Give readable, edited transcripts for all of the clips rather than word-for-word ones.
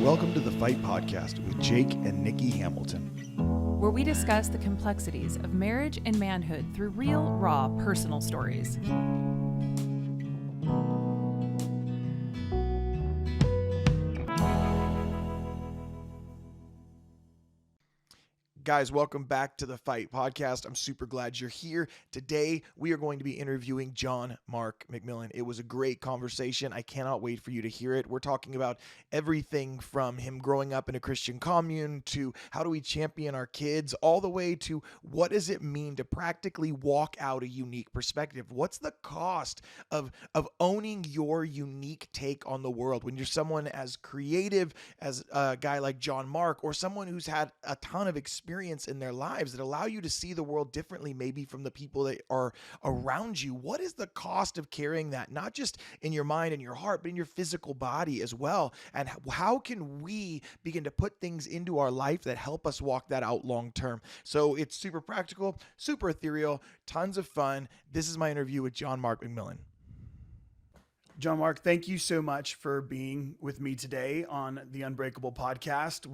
Welcome to the Fight Podcast with Jake and Nikki Hamilton, where we discuss the complexities of marriage and manhood through real, raw, personal stories. Guys, welcome back to the Fight Podcast. I'm super glad you're here. Today, we are going to be interviewing John Mark McMillan. It was a great conversation. I cannot wait for you to hear it. We're talking about everything from him growing up in a Christian commune to how do we champion our kids, all the way to what does it mean to practically walk out a unique perspective? What's the cost of owning your unique take on the world when you're someone as creative as a guy like John Mark, or someone who's had a ton of experience in their lives that allow you to see the world differently, maybe from the people that are around you? What is the cost of carrying that, not just in your mind and your heart, but in your physical body as well? And how can we begin to put things into our life that help us walk that out long term? So it's super practical, super ethereal, tons of fun. This is my interview with John Mark McMillan. John Mark, thank you so much for being with me today on the Unbreakable podcast.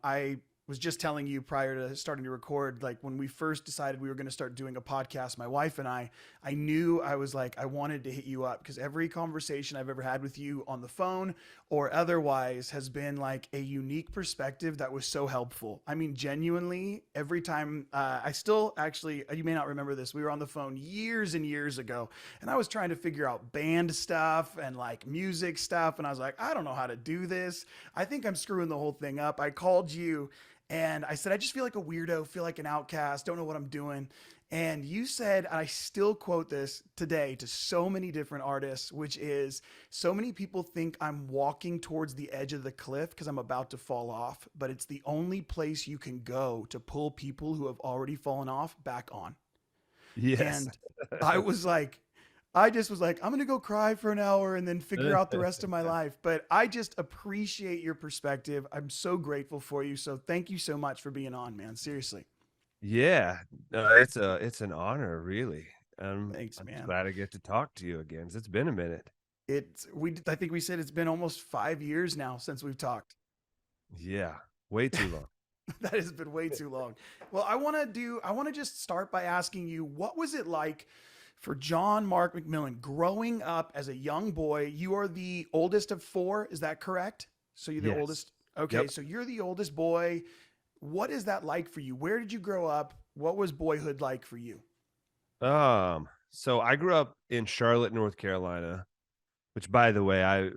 I was just telling you prior to starting to record, like when we first decided we were going to start doing a podcast, my wife and I knew I was like, I wanted to hit you up because every conversation I've ever had with you on the phone or otherwise has been like a unique perspective that was so helpful. I mean, genuinely, every time I still actually, you may not remember this, we were on the phone years and years ago, and I was trying to figure out band stuff and like music stuff. And I was like, I don't know how to do this. I think I'm screwing the whole thing up. I called you and I said, I just feel like a weirdo, feel like an outcast, don't know what I'm doing. And you said, I still quote this today to so many different artists, which is, so many people think I'm walking towards the edge of the cliff because I'm about to fall off, but it's the only place you can go to pull people who have already fallen off back on. Yes. And I just was like, I'm going to go cry for an hour and then figure out the rest of my life. But I just appreciate your perspective. I'm so grateful for you. So thank you so much for being on, man. Seriously. Yeah. No, it's an honor, really. Thanks, I'm man. glad I get to talk to you again. It's been a minute. I think we said it's been almost 5 years now since we've talked. Yeah. Way too long. That has been way too long. Well, I want to just start by asking you, what was it like for John Mark McMillan growing up as a young boy? You are the oldest of four. Is that correct? So you're the Yes. oldest. Okay. Yep. So you're the oldest boy. What is that like for you? Where did you grow up? What was boyhood like for you? So I grew up in Charlotte, North Carolina, which, by the way,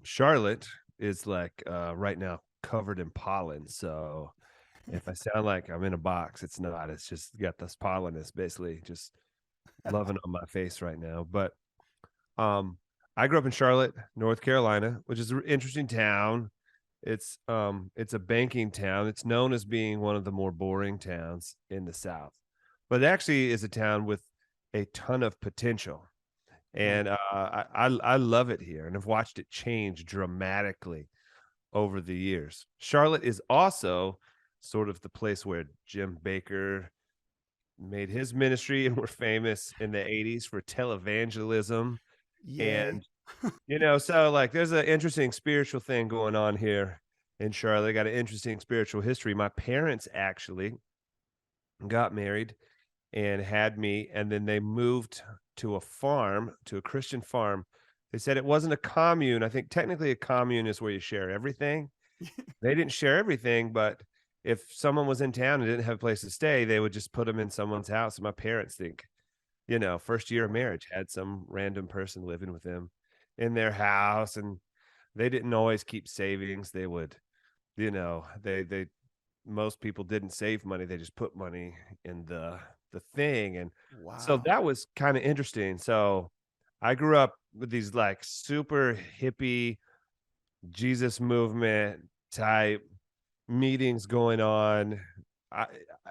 Charlotte is like, right now covered in pollen. So if I sound like I'm in a box, it's not. It's just got this pollen. It's basically just loving on my face right now. But I grew up in Charlotte, North Carolina, which is an interesting town. It's a banking town. It's known as being one of the more boring towns in the South, but it actually is a town with a ton of potential. And I love it here, and I've watched it change dramatically over the years. Charlotte is also sort of the place where Jim Bakker made his ministry, and we're famous in the 80s for televangelism. Yeah. And so like there's an interesting spiritual thing going on here in Charlotte. I got an interesting spiritual history. My parents actually got married and had me, and then they moved to a farm, to a Christian farm. They said it wasn't a commune. I think technically a commune is where you share everything. They didn't share everything, but if someone was in town and didn't have a place to stay, they would just put them in someone's house. And my parents think, first year of marriage, had some random person living with them in their house, and they didn't always keep savings. They would, most people didn't save money. They just put money in the thing. And so that was kind of interesting. So I grew up with these like super hippie Jesus movement type meetings going on.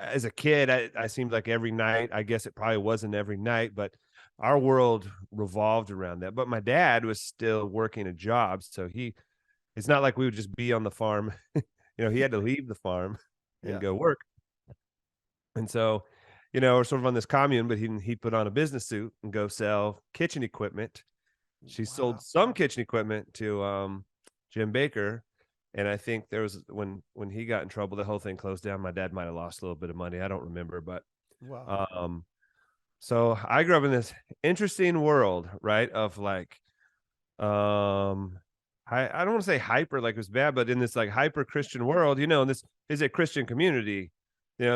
As a kid, I seemed like every night, I guess it probably wasn't every night, but our world revolved around that. But my dad was still working a job. So it's not like we would just be on the farm. He had to leave the farm and go work. And so, we're sort of on this commune, but he'd put on a business suit and go sell kitchen equipment. She sold some kitchen equipment to Jim Bakker. And I think there was when he got in trouble, the whole thing closed down. My dad might have lost a little bit of money. I don't remember, but Wow. so I grew up in this interesting world, right? Of like, I don't want to say hyper like it was bad, but in this like hyper Christian world, and this is a Christian community,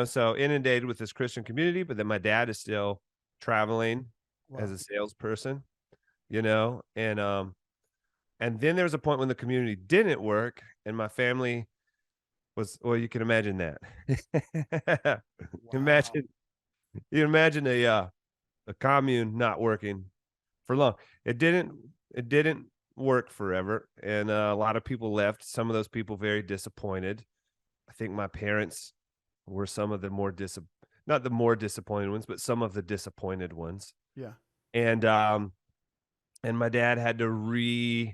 so inundated with this Christian community. But then my dad is still traveling as Wow. a salesperson, and then there was a point when the community didn't work, and my family was, well, you can imagine that. Wow. Imagine you imagine a commune not working for long. It didn't work forever, and a lot of people left. Some of those people very disappointed. I think my parents were some of the not the more disappointed ones, but some of the disappointed ones. Yeah. And my dad had to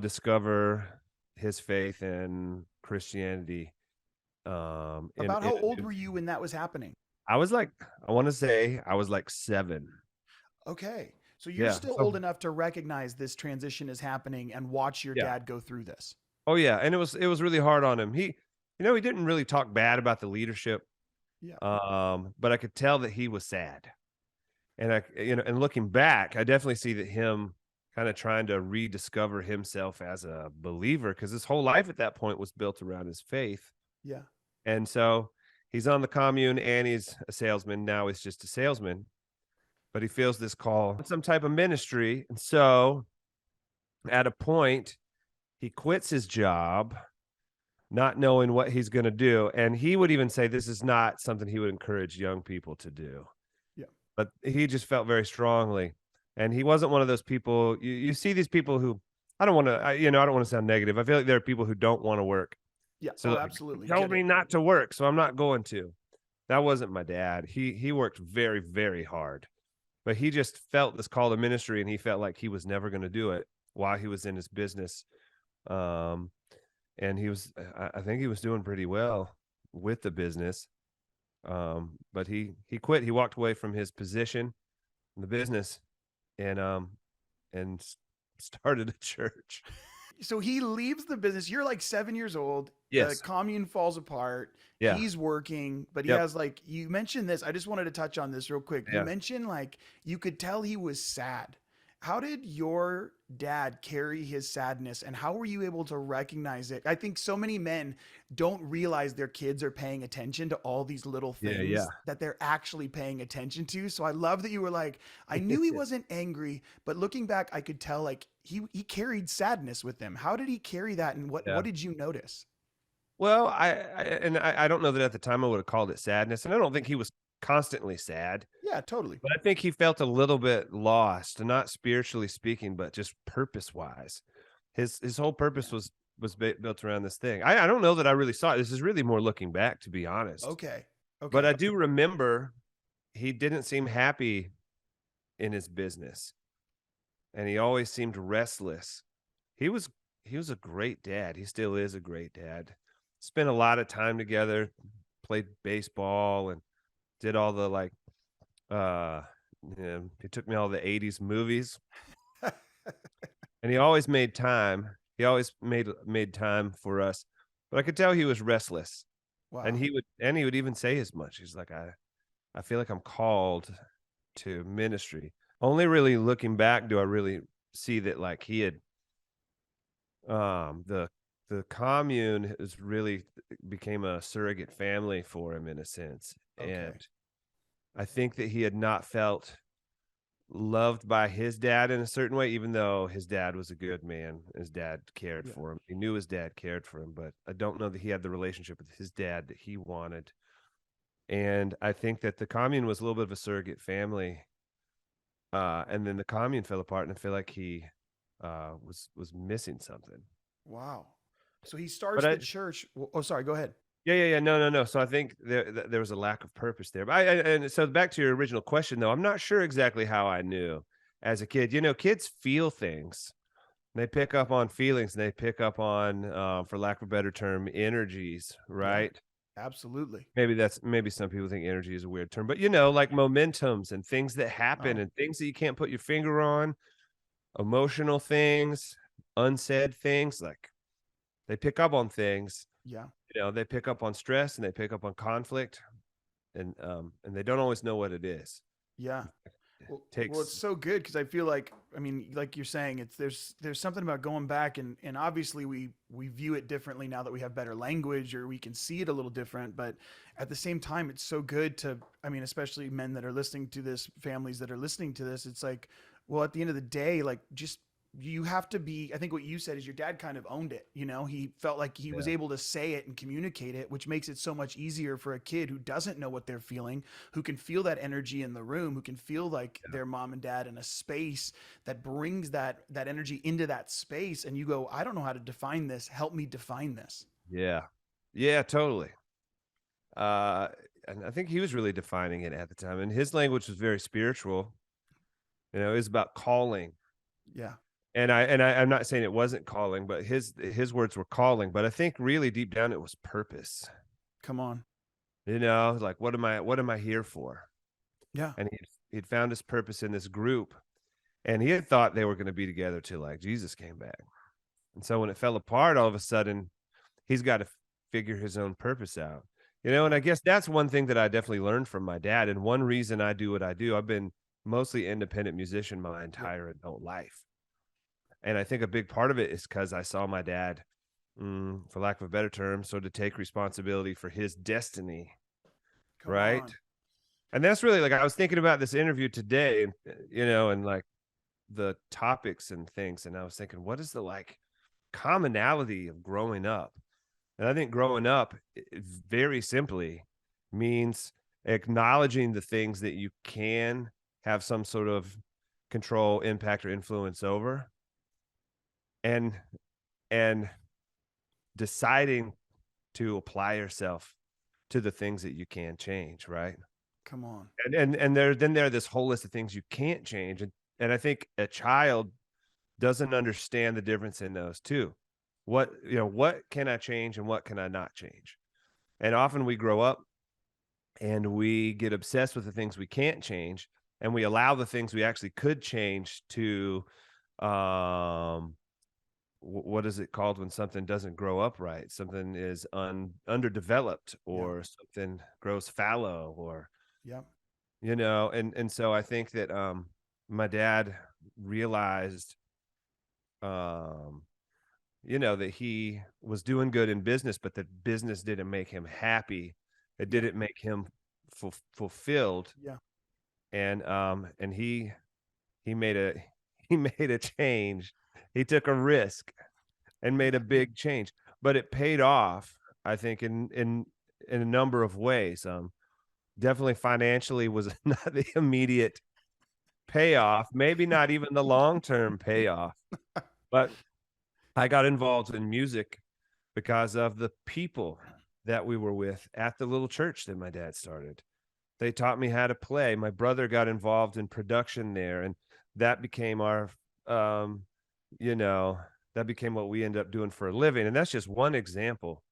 discover his faith in Christianity. About how old were you when that was happening? I was like, I want to say I was like 7. Okay. So you're Yeah. still So old enough to recognize this transition is happening and watch your yeah. dad go through this. Oh yeah. And it was really hard on him. He didn't really talk bad about the leadership. Yeah. But I could tell that he was sad. And and looking back, I definitely see that him kind of trying to rediscover himself as a believer, because his whole life at that point was built around his faith. Yeah. And so he's on the commune and he's a salesman. Now he's just a salesman, but he feels this call, some type of ministry. And so at a point, he quits his job, not knowing what he's going to do. And he would even say this is not something he would encourage young people to do. Yeah. But he just felt very strongly. And he wasn't one of those people. You see these people who, I don't want to, I don't want to sound negative. I feel like there are people who don't want to work. Yeah. So Oh, like, absolutely. he told Get me it. not to work, so I'm not going to. That wasn't my dad. He worked very, very hard, but he just felt this call to ministry, and he felt like he was never going to do it while he was in his business. And I think he was doing pretty well with the business. But he quit. He walked away from his position in the business, and started a church. So he leaves the business. You're like 7 years old. The Yes. commune falls apart. Yeah. He's working, but he Yep. has like, you mentioned this. I just wanted to touch on this real quick. You Yeah. mentioned like you could tell he was sad. How did your dad carry his sadness and how were you able to recognize it? I think so many men don't realize their kids are paying attention to all these little Yeah. things Yeah. that they're actually paying attention to. So I love that you were like, I knew he wasn't angry, but looking back, I could tell like he carried sadness with him. How did he carry that and Yeah. what did you notice? Well, I don't know that at the time I would have called it sadness, and I don't think he was constantly sad, Yeah, totally. but I think he felt a little bit lost, not spiritually speaking, but just purpose wise. His whole purpose Yeah. was built around this thing. I don't know that I really saw it. This is really more looking back, to be honest. Okay. But Okay. I do remember he didn't seem happy in his business, and he always seemed restless. He was a great dad. He still is a great dad. Spent a lot of time together, played baseball and did all the like he took me all the 80s movies, and he always made time. He always made time for us. But I could tell he was restless. And Wow. he would even say as much. He's like, I feel like I'm called to ministry. Only really looking back do I really see that like he had the commune is really became a surrogate family for him in a sense. Okay. And I think that he had not felt loved by his dad in a certain way, even though his dad was a good man. His dad cared Yeah. for him. He knew his dad cared for him, but I don't know that he had the relationship with his dad that he wanted. And I think that the commune was a little bit of a surrogate family. And then the commune fell apart, and I feel like he was missing something. Wow. So he But starts the church. Oh, sorry. Go ahead. yeah. No. So I think there was a lack of purpose there. But and so back to your original question, though, I'm not sure exactly how I knew as a kid. Kids feel things. They pick up on feelings. And they pick up on, for lack of a better term, energies. Right? Absolutely. Maybe some people think energy is a weird term, but like momentums and things that happen Oh, and things that you can't put your finger on, emotional things, unsaid things like They pick up on things, Yeah. they pick up on stress and they pick up on conflict, and they don't always know what it is. Yeah. It Well, it's takes, so good because I feel like, I mean, like you're saying, it's there's something about going back, and obviously we view it differently now that we have better language, or we can see it a little different. But at the same time, it's so good to, I mean, especially men that are listening to this, families that are listening to this. It's like, well, at the end of the day, like, just, you have to be, I think what you said is your dad kind of owned it. He felt like he was yeah, able to say it and communicate it, which makes it so much easier for a kid who doesn't know what they're feeling, who can feel that energy in the room, who can feel like yeah, their mom and dad in a space that brings that energy into that space. And you go, I don't know how to define this. Help me define this. yeah, yeah, totally. Uh, and I think he was really defining it at the time, and his language was very spiritual. It was about calling. Yeah. I'm not saying it wasn't calling, but his words were calling. But I think really deep down it was purpose. Come on. Like what am I here for? Yeah. And he'd found his purpose in this group, and he had thought they were going to be together till like Jesus came back. And so when it fell apart, all of a sudden, he's got to figure his own purpose out. And Yeah. I guess that's one thing that I definitely learned from my dad. And one reason I do what I do, I've been mostly independent musician my Yep. entire adult life. And I think a big part of it is because I saw my dad, for lack of a better term, so to take responsibility for his destiny, Come right? on. And that's really like I was thinking about this interview today, and like the topics and things, and I was thinking, what is the like commonality of growing up? And I think growing up, very simply, means acknowledging the things that you can have some sort of control, impact, or influence over, and and deciding to apply yourself to the things that you can change, right? Come on. And there are this whole list of things you can't change, and I think a child doesn't understand the difference in those two. What can I change and what can I not change? And often we grow up and we get obsessed with the things we can't change, and we allow the things we actually could change to um what is it called when something doesn't grow up right? Something is underdeveloped, Yeah. or something grows fallow, or Yeah. and so I think that my dad realized um that he was doing good in business, but that business didn't make him happy. It Yeah. didn't make him fulfilled. Yeah. And he made a he made a change. He took a risk and made a big change, but it paid off, I think, in a number of ways. Definitely financially was not the immediate payoff, maybe not even the long-term payoff, but I got involved in music because of the people that we were with at the little church that my dad started. They taught me how to play. My brother got involved in production there, and that became our um you know that became what we ended up doing for a living. And that's just one example.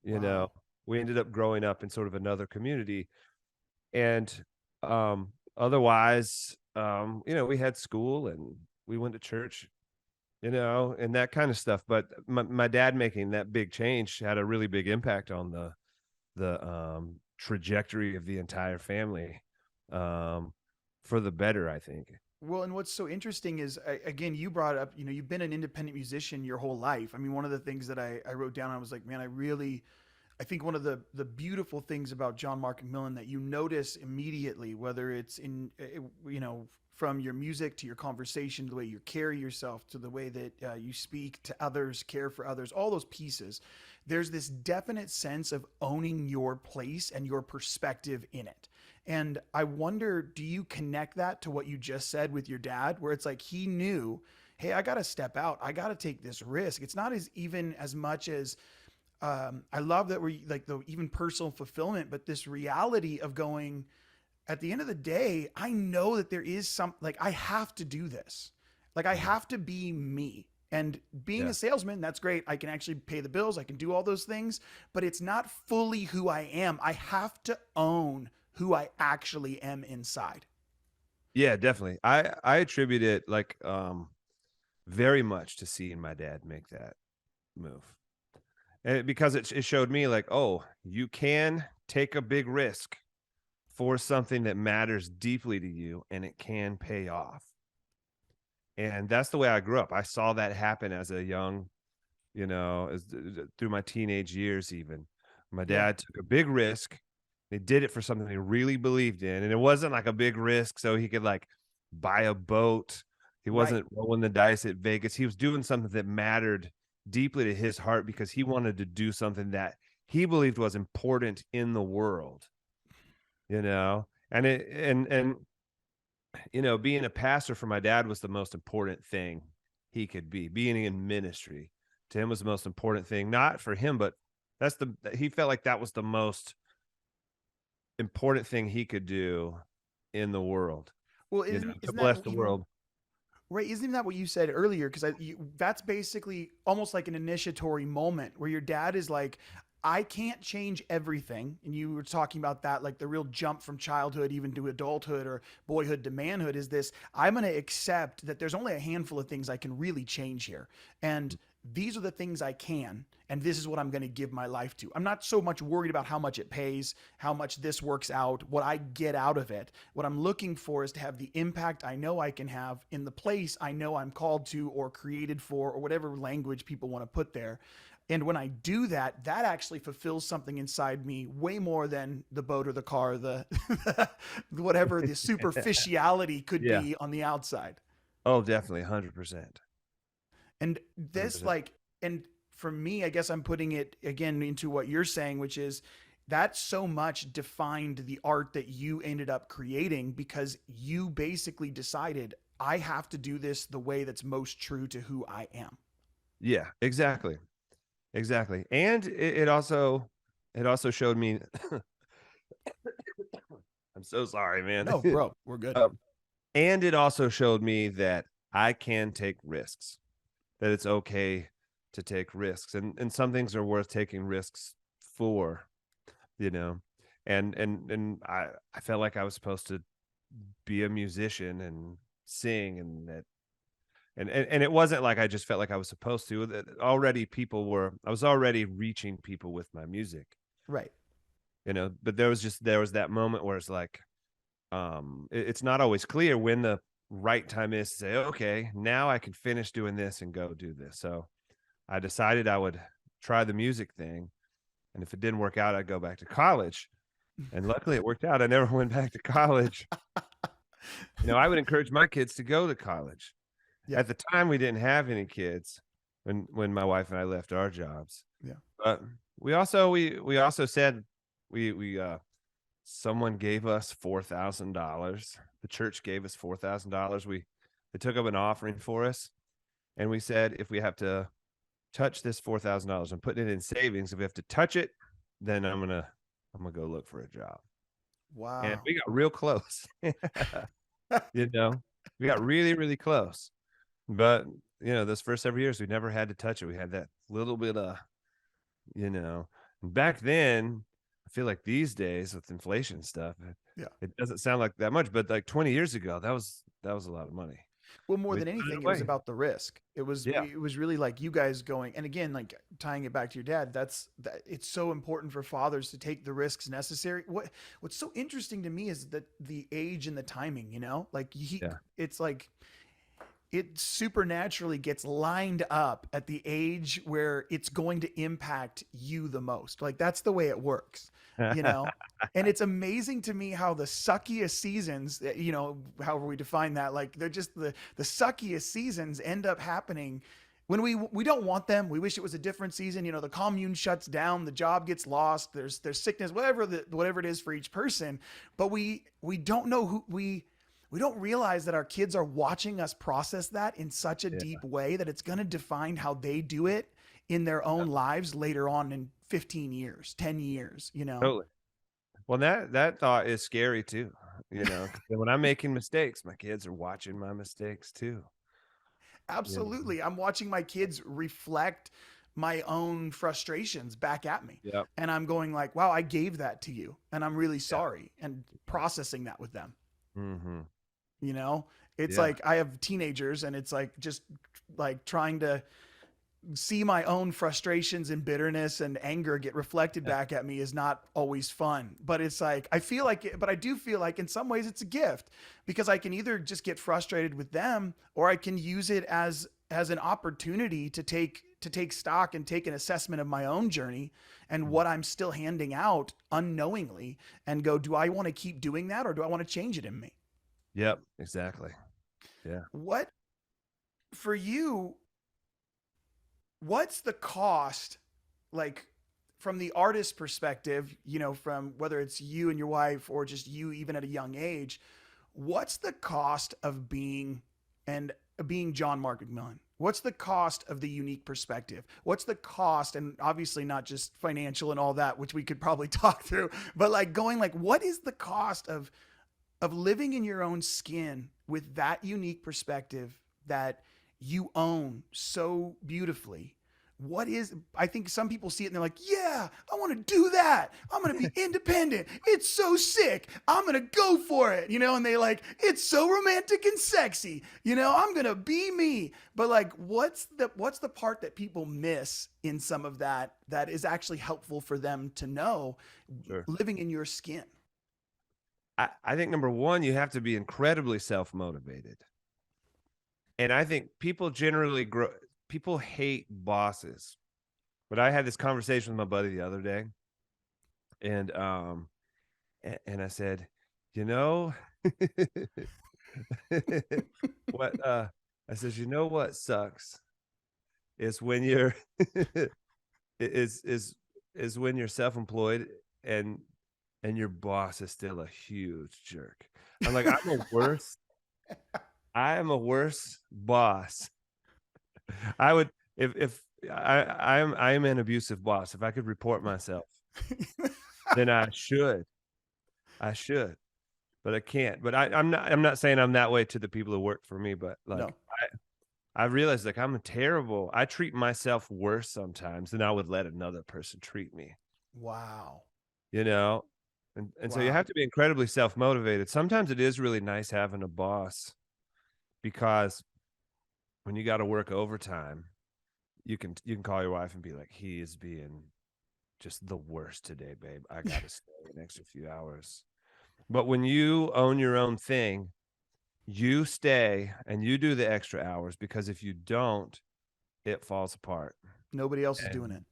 you know Wow. we ended up growing up in sort of another community, and otherwise, we had school and we went to church, and that kind of stuff. But my dad making that big change had a really big impact on the trajectory of the entire family, um, for the better, I think. Well, and what's so interesting is, again, you brought up, you've been an independent musician your whole life. I mean, one of the things that I wrote down, I was like, man, I think one of the beautiful things about John Mark McMillan that you notice immediately, whether it's in, from your music to your conversation, the way you carry yourself, to the way that you speak to others, care for others, all those pieces, there's this definite sense of owning your place and your perspective in it. And I wonder, do you connect that to what you just said with your dad, where it's like he knew, hey, I got to step out. I got to take this risk. It's not even as much as, I love that we're like the even personal fulfillment, but this reality of going, at the end of the day, I know that there is like, I have to do this. Like, I have to be me. And being Yeah. a salesman, that's great. I can actually pay the bills. I can do all those things, but it's not fully who I am. I have to own who I actually am inside. Yeah, definitely. I attribute it like very much to seeing my dad make that move. because it showed me like, oh, you can take a big risk for something that matters deeply to you, and it can pay off. And that's the way I grew up. I saw that happen as a young, through my teenage years. Even my Yeah. dad took a big risk. They did it for something he really believed in, and it wasn't like a big risk so he could like buy a boat. He Right. wasn't rolling the dice at Vegas. He was doing something that mattered deeply to his heart because he wanted to do something that he believed was important in the world. And being a pastor for my dad was the most important thing he could be. Being in ministry to him was the most important thing, not for him, but he felt like that was the most important thing he could do in the world, Well, to isn't that bless the even world. right? Isn't that what you said earlier? Because that's basically almost like an initiatory moment where your dad is like, I can't change everything. And you were talking about that, like the real jump from childhood even to adulthood or boyhood to manhood is this: I'm going to accept that there's only a handful of things I can really change here. And these are the things I can. And this is what I'm going to give my life to. I'm not so much worried about how much it pays, how much this works out, what I get out of it. What I'm looking for is to have the impact I know I can have in the place I know I'm called to or created for, or whatever language people want to put there. And when I do that, that actually fulfills something inside me way more than the boat or the car, the whatever the superficiality could Yeah. be on the outside. Oh, definitely. 100%. And this 100%. like, and for me, I guess I'm putting it again into what you're saying, which is that so much defined the art that you ended up creating because you basically decided I have to do this the way that's most true to who I am. Yeah, exactly. Exactly. And it also showed me I'm so sorry, man. No, bro, we're good. And it also showed me that I can take risks, that it's okay to take risks. And some things are worth taking risks for, you know. And I felt like I was supposed to be a musician and sing, and that and it wasn't like I just felt like I was supposed to. Already I was already reaching people with my music, Right. but there was that moment where it's like, it's not always clear when the right time is to say, okay, now I can finish doing this and go do this. So I decided I would try the music thing. And if it didn't work out, I'd go back to college. And luckily it worked out. I never went back to college. I would encourage my kids to go to college. Yeah. At the time, we didn't have any kids when my wife and I left our jobs. Yeah. But we also said we someone gave us $4,000. The church gave us $4,000. They took up an offering for us, and we said if we have to touch this $4,000, I'm putting it in savings. If we have to touch it, then I'm gonna go look for a job. And Wow. we got real close. We got really, really close. But those first several years, we never had to touch it. We had that little bit of, and back then, I feel like these days with inflation stuff, Yeah. it doesn't sound like that much, but like 20 years ago, that was a lot of money. Well, more We than put it anything, it was away. about the risk. Yeah. It was really like you guys going, and again, like tying it back to your dad. It's so important for fathers to take the risks necessary. What's so interesting to me is that the age and the timing. Like Yeah. it's like it supernaturally gets lined up at the age where it's going to impact you the most. Like that's the way it works, you know? And it's amazing to me how the suckiest seasons, however we define that, like they're just the suckiest seasons end up happening when we don't want them. We wish it was a different season. The commune shuts down, the job gets lost, there's sickness, whatever it is for each person. But we don't know we don't realize that our kids are watching us process that in such a Yeah. deep way that it's going to define how they do it in their own lives later on in 15 years, 10 years, Totally. Well, that thought is scary too, 'cause then when I'm making mistakes, my kids are watching my mistakes too. Absolutely. I'm watching my kids reflect my own frustrations back at me. Yep. And I'm going like, wow, I gave that to you and I'm really Yeah. sorry, and processing that with them. Mm-hmm. It's Yeah. like I have teenagers and it's like just like trying to see my own frustrations and bitterness and anger get reflected Yeah. back at me is not always fun. But it's like, I feel like it, but I do feel like in some ways it's a gift, because I can either just get frustrated with them, or I can use it as an opportunity to take stock and take an assessment of my own journey and what I'm still handing out unknowingly, and go, do I want to keep doing that, or do I want to change it in me? Yep, exactly. Yeah. What, for you, what's the cost, like, from the artist perspective, from whether it's you and your wife or just you even at a young age, what's the cost of being John Mark McMillan? What's the cost of the unique perspective? What's the cost? And obviously not just financial and all that, which we could probably talk through, but like going like, what is the cost of living in your own skin with that unique perspective that you own so beautifully? I think some people see it and they're like, yeah, I want to do that. I'm going to be independent. It's so sick. I'm going to go for it. And they like, it's so romantic and sexy. I'm going to be me. But like, what's the part that people miss in some of that is actually helpful for them to know, Sure. living in your skin? I think number one, you have to be incredibly self-motivated. And I think people generally people hate bosses. But I had this conversation with my buddy the other day, and I said, what I says, what sucks is when you're is when you're self-employed and your boss is still a huge jerk. I'm like, I am a worse boss. I would, if I'm an abusive boss. If I could report myself, then I should, but I can't. But I'm not saying I'm that way to the people who work for me, but like, No. I realized like I treat myself worse sometimes than I would let another person treat me. Wow. And so you have to be incredibly self-motivated. Sometimes it is really nice having a boss, because when you got to work overtime, you can call your wife and be like, he is being just the worst today, babe. I got to stay an extra few hours. But when you own your own thing, you stay and you do the extra hours, because if you don't, it falls apart. Nobody else is doing it.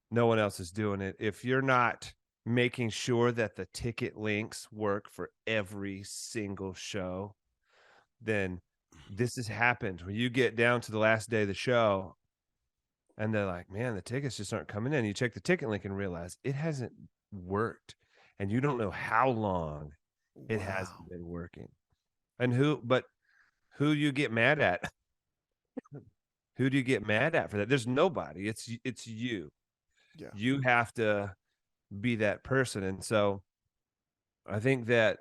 No one else is doing it. If you're not making sure that the ticket links work for every single show, then this has happened when you get down to the last day of the show and they're like, man, the tickets just aren't coming in. You check the ticket link and realize it hasn't worked, and you don't know how long it hasn't been working. And who you get mad at? Who do you get mad at for that? There's nobody. It's you. Yeah. You have to be that person. And so I think that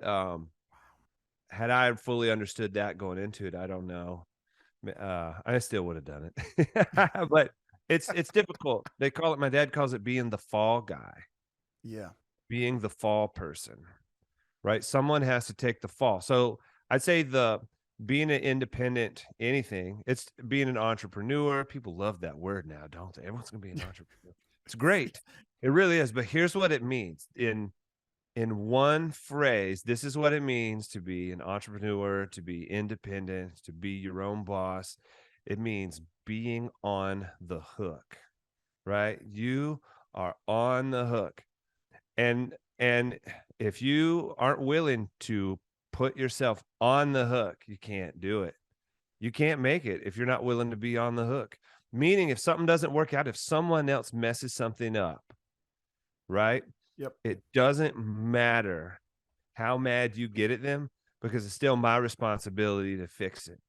had I fully understood that going into it, I don't know. I still would have done it. But it's difficult. They call it, my dad calls it being the fall guy. Yeah. Being the fall person, right? Someone has to take the fall. So I'd say being an independent anything, it's being an entrepreneur. People love that word now, don't they? Everyone's going to be an entrepreneur. It's great. It really is. But here's what it means in one phrase. This is what it means to be an entrepreneur, to be independent, to be your own boss. It means being on the hook, right? You are on the hook. And if you aren't willing to put yourself on the hook, you can't do it. You can't make it if you're not willing to be on the hook. Meaning, if something doesn't work out, if someone else messes something up, right? Yep. It doesn't matter how mad you get at them, because it's still my responsibility to fix it.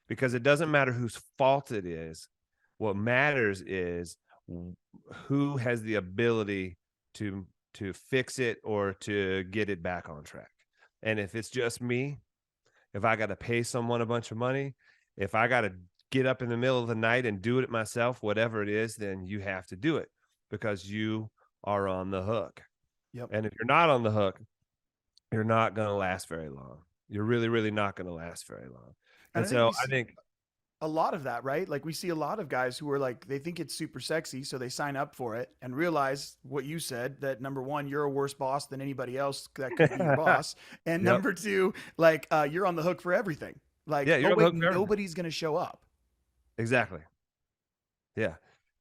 Because it doesn't matter whose fault it is. What matters is who has the ability to fix it or to get it back on track. And if it's just me, if I got to pay someone a bunch of money, if I got to get up in the middle of the night and do it myself, whatever it is, then you have to do it, because you are on the hook. Yep. And if you're not on the hook, you're not going to last very long. You're really, really not going to last very long. And so I think a lot of that, right? Like we see a lot of guys who are like, they think it's super sexy, so they sign up for it and realize what you said, that number one, you're a worse boss than anybody else that could be your boss. And Yep. number two, like, you're on the hook for everything. Like, Yeah, you're oh on the wait, hook for everything. nobody's going to show up. Exactly. Yeah.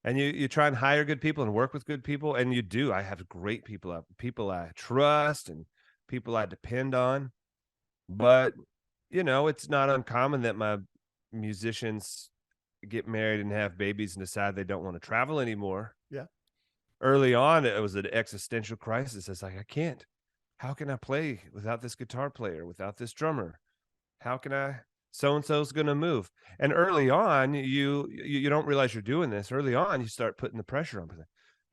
And you try and hire good people and work with good people, and you do. I have great people I trust and people I depend on. But it's not uncommon that my musicians get married and have babies and decide they don't want to travel anymore. Yeah. Early on, it was an existential crisis. It's like, I can't. How can I play without this guitar player, without this drummer? How can I? So-and-so's going to move. And early on, you don't realize you're doing this. Early on, you start putting the pressure on.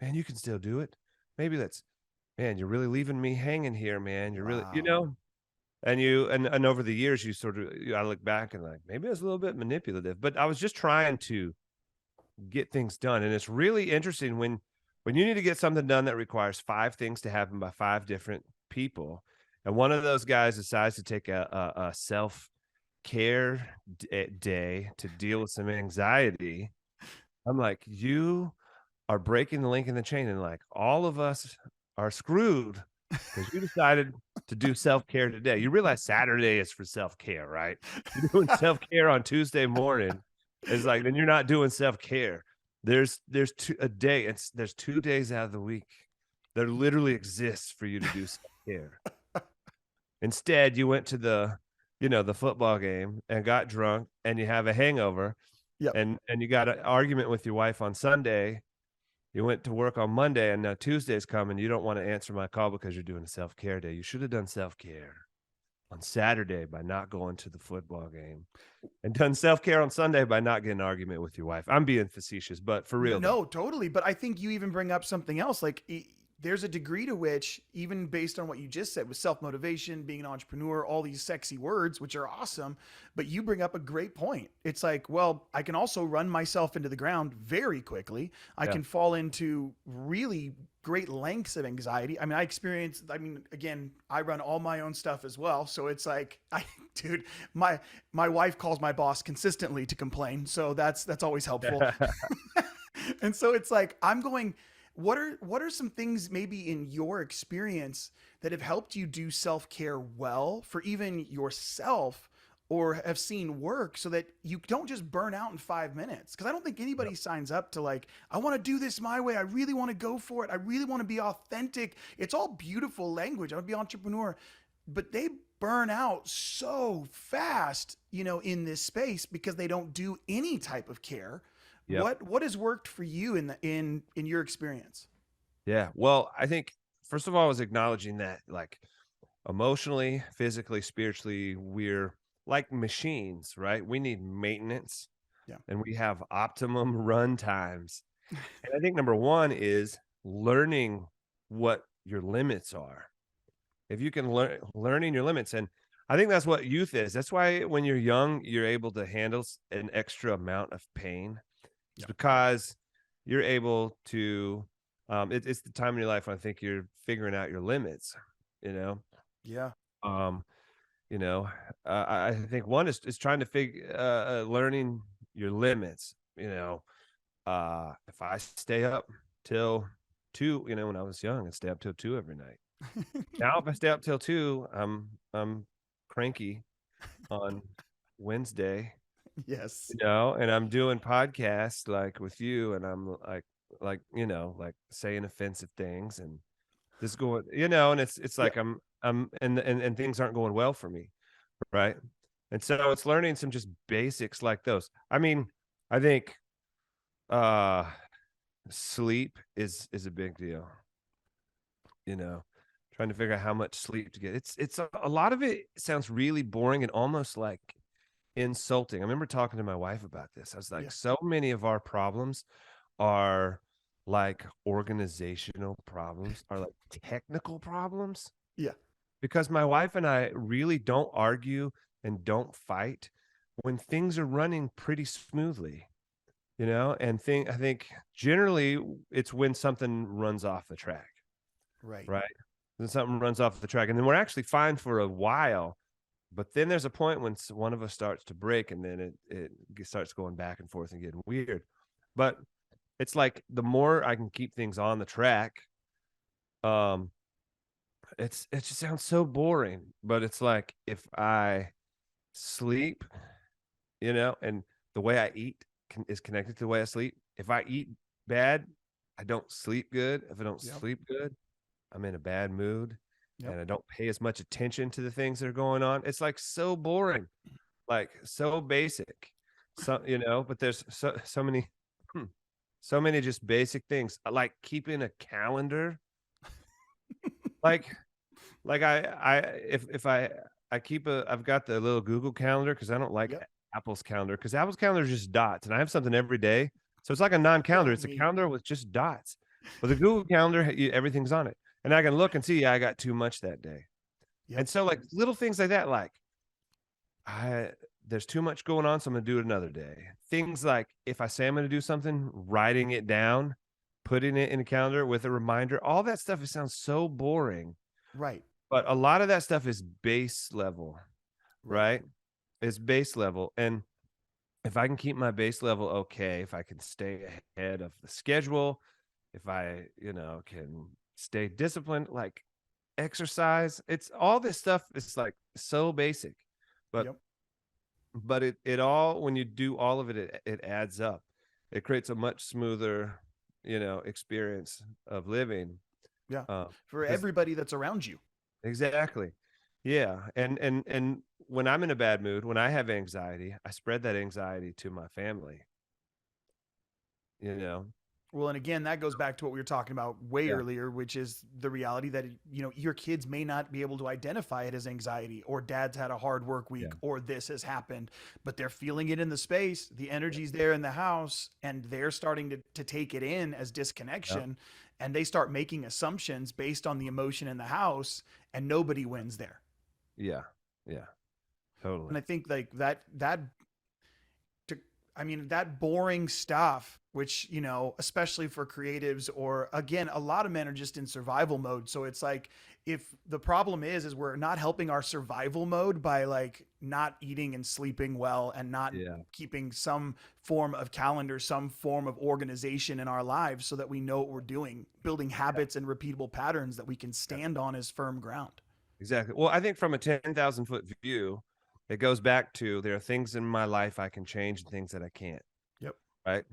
Man, you can still do it. Maybe man, you're really leaving me hanging here, man. You're really, Wow. and over the years, I look back and like, maybe I was a little bit manipulative, but I was just trying to get things done. And it's really interesting when you need to get something done that requires 5 things to happen by 5 different people. And one of those guys decides to take a self-care day to deal with some anxiety. I'm like, you are breaking the link in the chain, and like all of us are screwed because you decided to do self-care today. You realize Saturday is for self-care, right? You're doing self-care on Tuesday morning. It's like, then you're not doing self-care. There's there's 2 days out of the week that literally exists for you to do self-care. Instead, you went to the football game and got drunk, and you have a hangover, Yep. and you got an argument with your wife on Sunday. You went to work on Monday, and now Tuesday's coming. You don't want to answer my call because you're doing a self-care day. You should have done self-care on Saturday by not going to the football game, and done self-care on Sunday by not getting an argument with your wife. I'm being facetious, but for real. No, totally. But I think you even bring up something else. Like, there's a degree to which, even based on what you just said with self-motivation, being an entrepreneur, all these sexy words, which are awesome, but you bring up a great point. It's like, well, I can also run myself into the ground very quickly. I can fall into really great lengths of anxiety. I mean, again, I run all my own stuff as well. So it's like, dude, my wife calls my boss consistently to complain. So that's always helpful. And so it's like, I'm going, what are some things maybe in your experience that have helped you do self-care well for even yourself, or have seen work so that you don't just burn out in 5 minutes? Because I don't think anybody signs up to like, I want to do this my way. I really want to go for it. I really want to be authentic. It's all beautiful language. I want to be an entrepreneur, but they burn out so fast, in this space because they don't do any type of care. Yep. What has worked for you in your experience? Yeah. Well, I think first of all, I was acknowledging that like emotionally, physically, spiritually, we're like machines, right? We need maintenance, Yeah. and we have optimum run times. And I think number one is learning what your limits are. If you can learning your limits, and I think that's what youth is. That's why when you're young, you're able to handle an extra amount of pain. It's because you're able to, it's the time in your life when I think you're figuring out your limits, Yeah. I think one is trying to learning your limits, if I stay up till 2, when I was young, I'd stay up till 2 every night. Now, if I stay up till 2, I'm cranky on Wednesday. Yes. And I'm doing podcasts like with you, and I'm like saying offensive things and this going, and it's like I'm and things aren't going well for me, right? And so it's learning some just basics like those. I mean, I think sleep is a big deal. Trying to figure out how much sleep to get. It's a lot of it sounds really boring and almost like insulting. I remember talking to my wife about this. I was like, so many of our problems are like organizational problems, are like technical problems. Yeah. Because my wife and I really don't argue and don't fight when things are running pretty smoothly, and I think generally it's when something runs off the track. Right. Right. Then something runs off the track, and then we're actually fine for a while. But then there's a point when one of us starts to break, and then it starts going back and forth and getting weird. But it's like the more I can keep things on the track, um, it just sounds so boring. But it's like if I sleep, and the way I eat is connected to the way I sleep. If I eat bad, I don't sleep good. If I don't Yep. sleep good, I'm in a bad mood. Yep. And I don't pay as much attention to the things that are going on. It's like so boring, like so basic. But there's so many so many just basic things, like keeping a calendar. like if I keep I've got the little Google calendar, because I don't like Yep. Apple's calendar, because Apple's calendar is just dots, and I have something every day. So it's like a non-calendar. Oh, It's a me. calendar with just dots. But the Google calendar, everything's on it. And I can look and see, yeah, I got too much that day. Yep. And so like little things like that, like there's too much going on, so I'm gonna do it another day. Things like if I say I'm gonna do something, writing it down, putting it in a calendar with a reminder, all that stuff, it sounds so boring. Right. But a lot of that stuff is base level, right? It's base level. And if I can keep my base level okay, if I can stay ahead of the schedule, if I, can stay disciplined, like exercise, it's all this stuff is like so basic. But Yep. but it all, when you do all of it, it adds up. It creates a much smoother, experience of living. Yeah. For 'Cause- everybody that's around you. Exactly. Yeah. And when I'm in a bad mood, when I have anxiety, I spread that anxiety to my family. Well, and again, that goes back to what we were talking about way Yeah. earlier, which is the reality that, your kids may not be able to identify it as anxiety, or dad's had a hard work week, Yeah. or this has happened, but they're feeling it in the space. The energy's there in the house, and they're starting to take it in as disconnection. And they start making assumptions based on the emotion in the house, and nobody wins there. Yeah. Yeah. Totally. And I think like that boring stuff, which, especially for creatives, or again, a lot of men are just in survival mode. So it's like, if the problem is we're not helping our survival mode by like not eating and sleeping well, and not keeping some form of calendar, some form of organization in our lives, so that we know what we're doing, building habits and repeatable patterns that we can stand on as firm ground. Exactly. Well, I think from a 10,000 foot view, it goes back to, there are things in my life I can change and things that I can't. Yep. Right.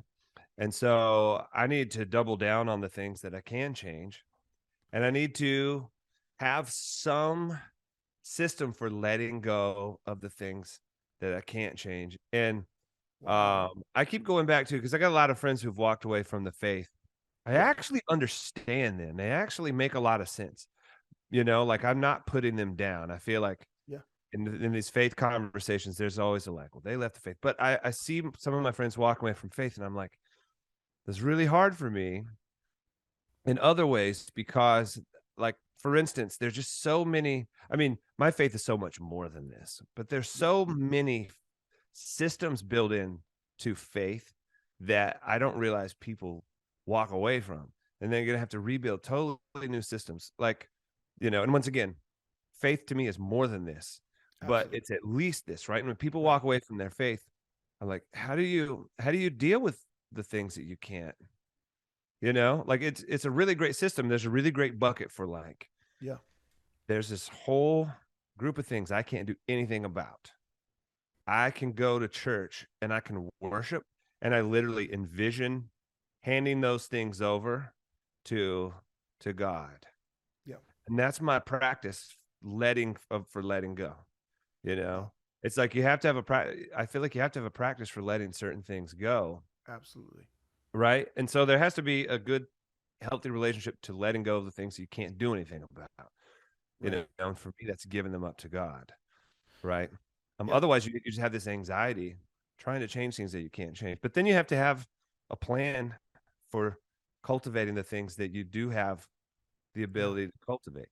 And so I need to double down on the things that I can change. And I need to have some system for letting go of the things that I can't change. And I keep going back to, because I got a lot of friends who've walked away from the faith. I actually understand them. They actually make a lot of sense. Like I'm not putting them down. I feel like in these faith conversations, there's always a like, well, they left the faith. But I see some of my friends walk away from faith, and I'm like, this is really hard for me in other ways, because, like, for instance, there's just so many. I mean, my faith is so much more than this, but there's so many systems built in to faith that I don't realize people walk away from. And they're going to have to rebuild totally new systems. Like, and once again, faith to me is more than this. But it's at least this, right? And when people walk away from their faith, I'm like, how do you deal with the things that you can't? Like it's a really great system. There's a really great bucket for, like, there's this whole group of things I can't do anything about. I can go to church and I can worship, and I literally envision handing those things over to God. Yeah. And that's my practice, for letting go. It's like you have to have I feel like you have to have a practice for letting certain things go. Absolutely. Right. And so there has to be a good, healthy relationship to letting go of the things you can't do anything about. And for me, that's giving them up to God. Right. Otherwise, you just have this anxiety trying to change things that you can't change. But then you have to have a plan for cultivating the things that you do have the ability to cultivate.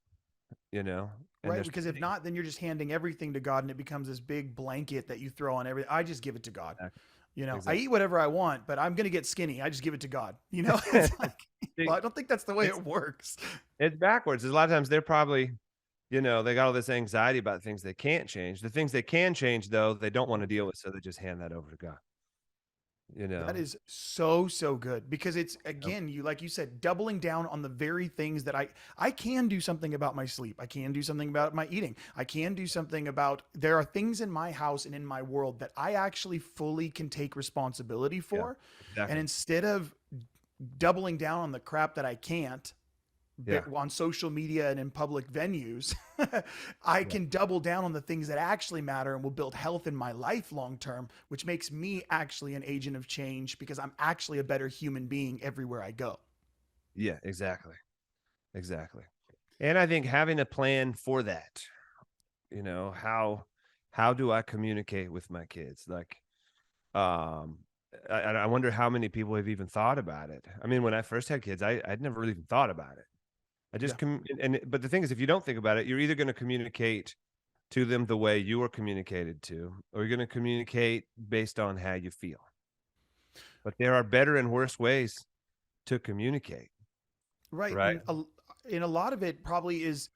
Right, because if not, then you're just handing everything to God, and it becomes this big blanket that you throw on everything. I just give it to God. Exactly. I eat whatever I want, but I'm going to get skinny. I just give it to God. It's like, well, I don't think that's the way it works. It's backwards. A lot of times they're probably they got all this anxiety about things they can't change. The things they can change, though, they don't want to deal with, so they just hand that over to God. That is so, so good because it's, Yep. again, you, like you said, doubling down on the very things that I can do something about my sleep. I can do something about my eating. I can do something about, there are things in my house and in my world that I actually fully can take responsibility Yeah, for. And exactly. instead of doubling down on the crap that I can't, Yeah, on social media and in public venues, I yeah, can double down on the things that actually matter and will build health in my life long term, which makes me actually an agent of change because I'm actually a better human being everywhere I go. yeah, exactly, exactly. And I think having a plan for that, how do I communicate with my kids? Like, um, I wonder how many people have even thought about it. I mean, when I first had kids, I'd never really even thought about it. I Yeah. just but the thing is, if you don't think about it, you're either going to communicate to them the way you were communicated to, or you're going to communicate based on how you feel. But there are better and worse ways to communicate, Right. right? And a lot of it probably is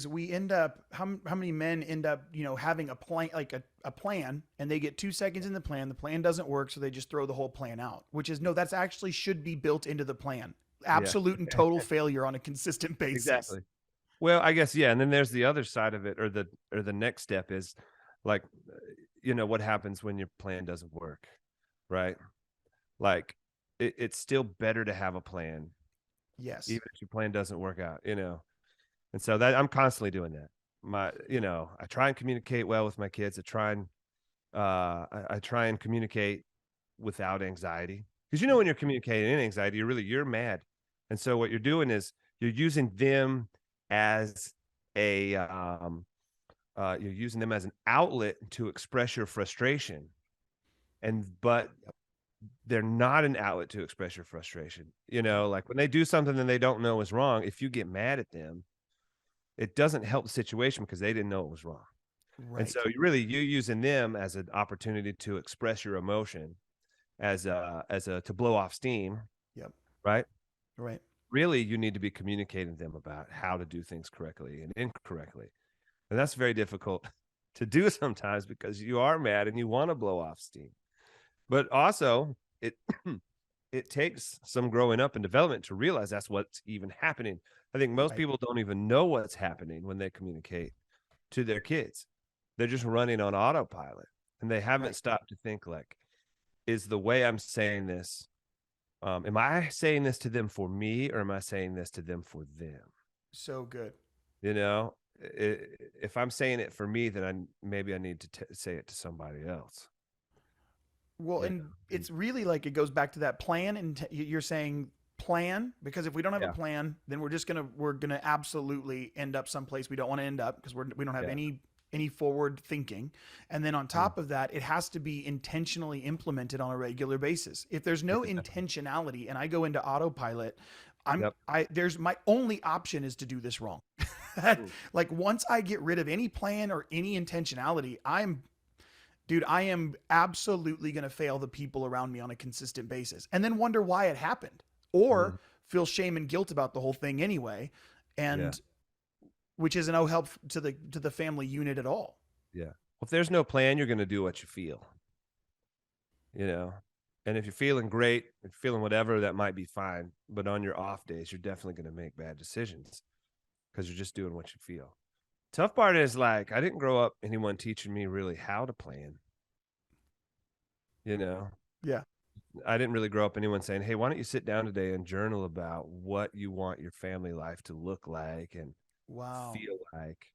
we end up, how many men end up, having a plan, like a plan, and they get 2 seconds in the plan doesn't work, so they just throw the whole plan out, which is, no, that's actually should be built into the plan. Yeah, Absolute and total failure on a consistent basis. exactly. Well, I guess yeah, and then there's the other side of it, or the next step is like, what happens when your plan doesn't work, right? Like, it's still better to have a plan, Yes. even if your plan doesn't work out, And so that I'm constantly doing that. I try and communicate well with my kids. I try and communicate without anxiety. Because when you're communicating in anxiety, you're mad. And so what you're doing is you're using them as you're using them as an outlet to express your frustration. But they're not an outlet to express your frustration. Like when they do something that they don't know is wrong, if you get mad at them, it doesn't help the situation because they didn't know it was wrong. And so Right. you're using them as an opportunity to express your emotion, as a to blow off steam, Yep. right? Right. Really, you need to be communicating to them about how to do things correctly and incorrectly. And that's very difficult to do sometimes because you are mad and you want to blow off steam. But also, it it takes some growing up and development to realize that's what's even happening. I think most Right. people don't even know what's happening when they communicate to their kids. They're just running on autopilot and they haven't Right. stopped to think like, is the way I'm saying this, am I saying this to them for me or am I saying this to them for them? So good. You know, if I'm saying it for me, then maybe I need to say it to somebody else. Well, You and it's really like, it goes back to that plan, and you're saying plan, because if we don't have a Yeah, plan, then we're gonna absolutely end up someplace we don't want to end up because we don't have yeah, any forward thinking. And then on yeah, top of that, it has to be intentionally implemented on a regular basis. If there's no intentionality and I go into autopilot, yep. there's, my only option is to do this wrong. Mm. Like, once I get rid of any plan or any intentionality, dude, I am absolutely going to fail the people around me on a consistent basis and then wonder why it happened, or Mhm. feel shame and guilt about the whole thing anyway. Yeah, And which is no help to the family unit at all. yeah. Well, if there's no plan, you're going to do what you feel, you know. And if you're feeling great, if you're feeling whatever, that might be fine. But on your off days, you're definitely going to make bad decisions because you're just doing what you feel. Tough part is like I didn't grow up anyone teaching me really how to plan. You know, Yeah. I didn't really grow up anyone saying, "Hey, why don't you sit down today and journal about what you want your family life to look like and Wow. feel like?"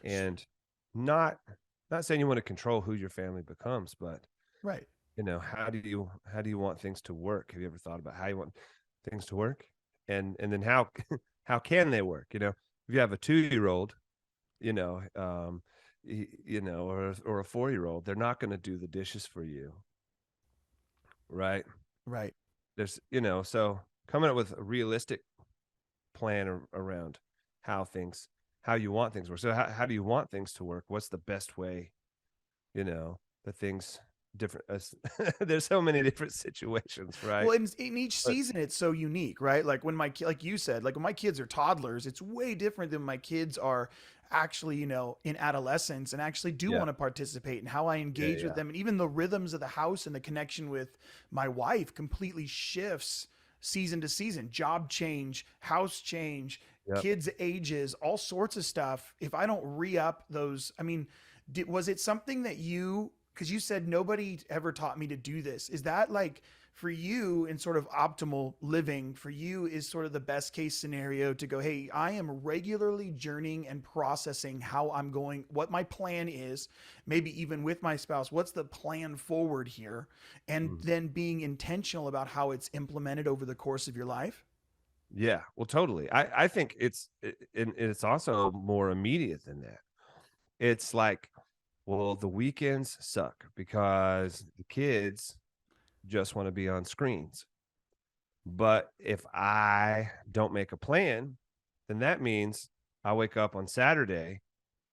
And not not saying you want to control who your family becomes, but Right. how do you want things to work? Have you ever thought about how you want things to work? And then how how can they work? If you have a 2-year-old, you know, or a 4-year-old, they're not going to do the dishes for you, right? Right. So coming up with a realistic plan around how things how you want things to work. So how do you want things to work? What's the best way, that things different there's so many different situations, right? Well, in each But season, it's so unique, right? Like when like you said, like when my kids are toddlers, it's way different than my kids are actually, in adolescence and actually do yeah, want to participate and how I yeah, engage with yeah. them. And even the rhythms of the house and the connection with my wife completely shifts season to season. Job change, house change, Yep. kids' ages, all sorts of stuff. If I don't re up those, I mean, was it something that because you said nobody ever taught me to do this. Is that like for you in sort of optimal living for you is sort of the best case scenario to go, hey, I am regularly journeying and processing how I'm going, what my plan is, maybe even with my spouse, what's the plan forward here? And Mm. then being intentional about how it's implemented over the course of your life. Yeah, well, totally. I think it's also more immediate than that. It's like, well, the weekends suck because the kids just want to be on screens. But if I don't make a plan, then that means I wake up on Saturday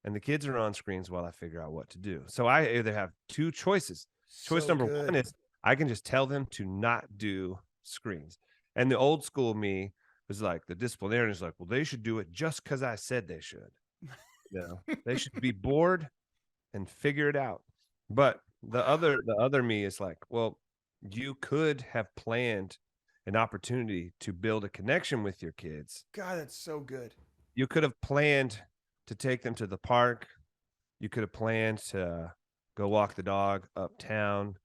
and the kids are on screens while I figure out what to do. So I either have two choices. Choice So number one good. is I can just tell them to not do screens. And the old school me was like, the disciplinarian is like, well, they should do it just because I said they should. They should be bored and figure it out. But the other me is like, well, you could have planned an opportunity to build a connection with your kids. God, that's so good. You could have planned to take them to the park. You could have planned to go walk the dog uptown.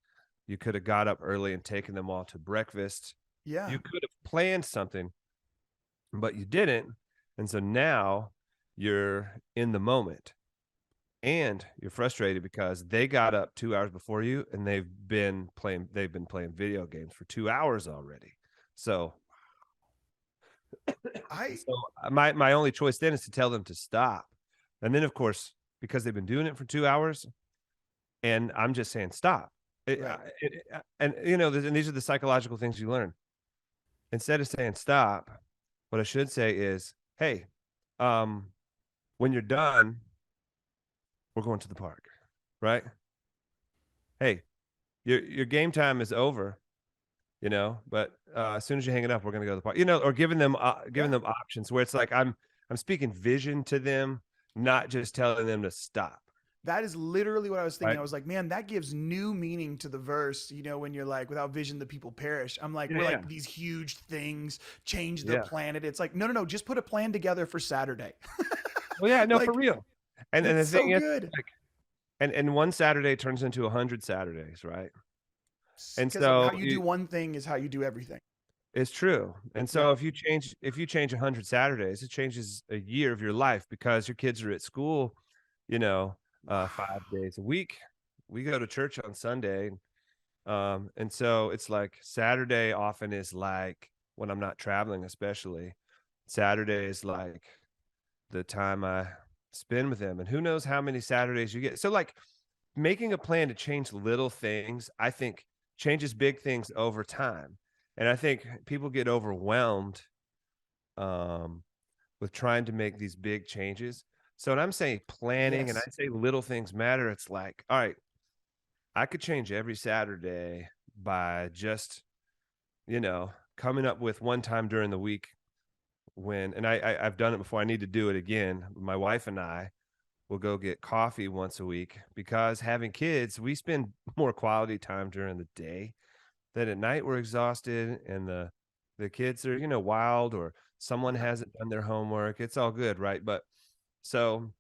You could have got up early and taken them all to breakfast. Yeah. You could have planned something, but you didn't. And so now you're in the moment and you're frustrated because they got up 2 hours before you and they've been playing video games for 2 hours already. So I, so my only choice then is to tell them to stop. And then of course, because they've been doing it for 2 hours and I'm just saying stop. right. And and these are the psychological things you learn. Instead of saying stop, what I should say is, "Hey, when you're done, we're going to the park." Right? "Hey, your game time is over, but as soon as you hang it up, we're going to go to the park." Or giving Yeah. them options where it's like I'm speaking vision to them, not just telling them to stop, That is literally what I was thinking. right? I was like, man, that gives new meaning to the verse, when you're like, without vision, the people perish. I'm like, Yeah, we're yeah. like, these huge things change the Yeah. planet. It's like, no, no, no, just put a plan together for Saturday. Well, yeah, no, for Like, real. And it's the so thing is, good. like, and one Saturday turns into 100 Saturdays, right? And Because how so you do one thing is how you do everything. it's true. And Yeah. so if you change 100 Saturdays, it changes a year of your life because your kids are at school, you know, Wow. 5 days a week. We go to church on Sunday. And so it's like Saturday often is like when I'm not traveling, especially Saturday is like the time I spend with them. And who knows how many Saturdays you get. So like making a plan to change little things, I think changes big things over time. And I think people get overwhelmed um, with trying to make these big changes. So when I'm saying planning and I Yes. say little things matter, it's like, all right, I could change every Saturday by just, coming up with one time during the week and I've done it before. I need to do it again. My wife and I will go get coffee once a week because having kids, we spend more quality time during the day. Then at night we're exhausted and the kids are, wild or someone Yeah. hasn't done their homework. It's all good, right? But so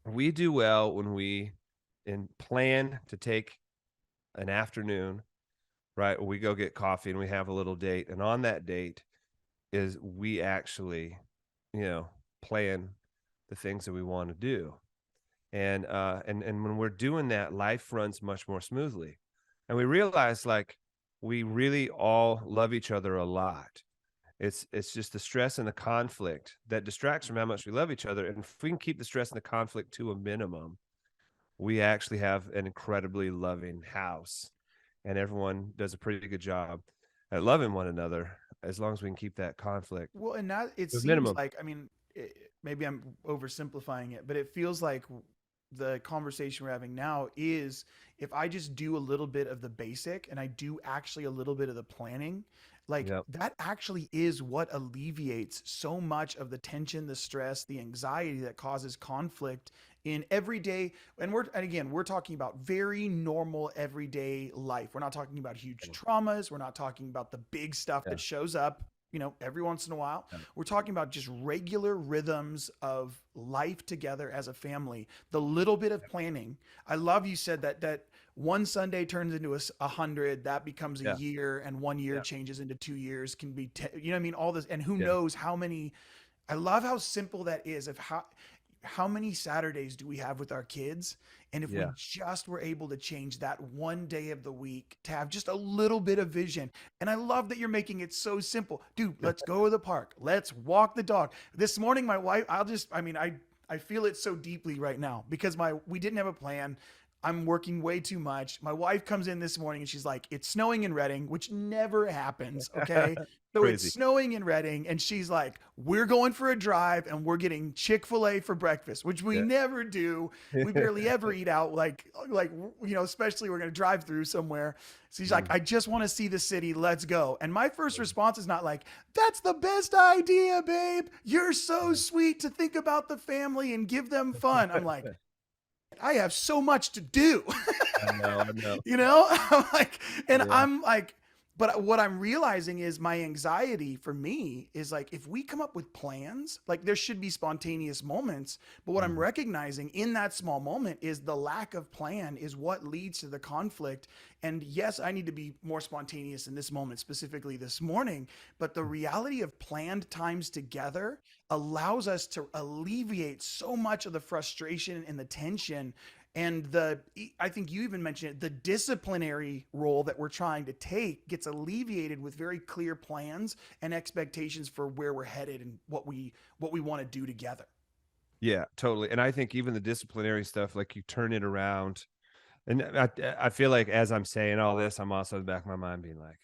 we do well when we plan to take an afternoon, right? We go get coffee and we have a little date. And on that date is we actually, plan the things that we want to do. And when we're doing that, life runs much more smoothly. And we realize like we really all love each other a lot. It's just the stress and the conflict that distracts from how much we love each other. And if we can keep the stress and the conflict to a minimum, we actually have an incredibly loving house. And everyone does a pretty good job at loving one another as long as we can keep that conflict Well, and that it to a seems minimum. like, maybe I'm oversimplifying it, but it feels like the conversation we're having now is if I just do a little bit of the basic and I do actually a little bit of the planning, like Yep. that actually is what alleviates so much of the tension, the stress, the anxiety that causes conflict in everyday. And again, we're talking about very normal everyday life. We're not talking about huge traumas. We're not talking about the big stuff Yeah. that shows up, every once in a while. Yeah. We're talking about just regular rhythms of life together as a family. The little bit of planning. I love you said that one Sunday turns into a hundred, that becomes a Yeah. year, and 1 year Yeah. changes into 2 years, can be, what I mean? All this, and who Yeah. knows how many. I love how simple that is of how many Saturdays do we have with our kids? And if we Yeah. just were able to change that one day of the week to have just a little bit of vision. And I love that you're making it so simple. Dude, let's go to the park. Let's walk the dog. This morning, my wife, I feel it so deeply right now because we didn't have a plan. I'm working way too much. My wife comes in this morning and she's like, it's snowing in Reading, which never happens. Okay. So it's Crazy. snowing in Reading, and she's like, we're going for a drive and we're getting Chick-fil-A for breakfast, which we Yeah. never do. We barely ever eat out, especially we're going to drive through somewhere. So she's like, I just want to see the city. Let's go. And my first response is not like, that's the best idea, babe. You're so sweet to think about the family and give them fun. I'm like, I have so much to do. I know. I know. I'm like, and Yeah. I'm like, but what I'm realizing is my anxiety for me is like, if we come up with plans, like there should be spontaneous moments. But what I'm recognizing in that small moment is the lack of plan is what leads to the conflict. And yes, I need to be more spontaneous in this moment, specifically this morning. But the reality of planned times together allows us to alleviate so much of the frustration and the tension. And I think you even mentioned it, the disciplinary role that we're trying to take gets alleviated with very clear plans and expectations for where we're headed and what we want to do together. Yeah, totally. And I think even the disciplinary stuff, like you turn it around. And I feel like as I'm saying all this, I'm also in the back of my mind being like,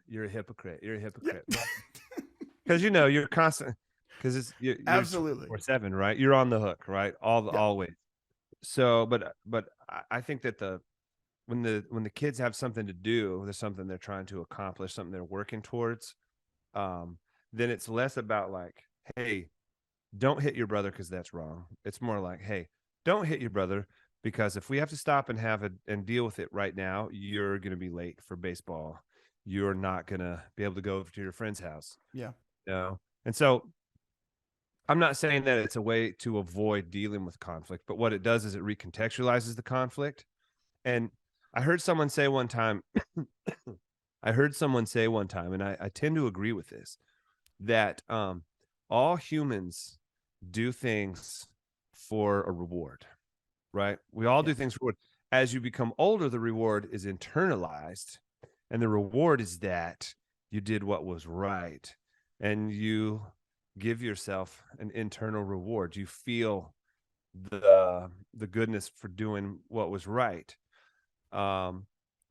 you're a hypocrite. You're a hypocrite. Because you're constant, because you're Absolutely. 24/7, right? You're on the hook, right? Yeah. Always. So, but I think that when the kids have something to do, there's something they're trying to accomplish, something they're working towards, then it's less about like, hey, don't hit your brother because that's wrong. It's more like, hey, don't hit your brother because if we have to stop and and deal with it right now, you're going to be late for baseball. You're not going to be able to go over to your friend's house. Yeah. And so I'm not saying that it's a way to avoid dealing with conflict, but what it does is it recontextualizes the conflict. And I heard someone say one time, and I tend to agree with this, that all humans do things for a reward, right? We all do things for reward. As you become older, the reward is internalized, and the reward is that you did what was right, and you give yourself an internal reward. You feel the goodness for doing what was right. But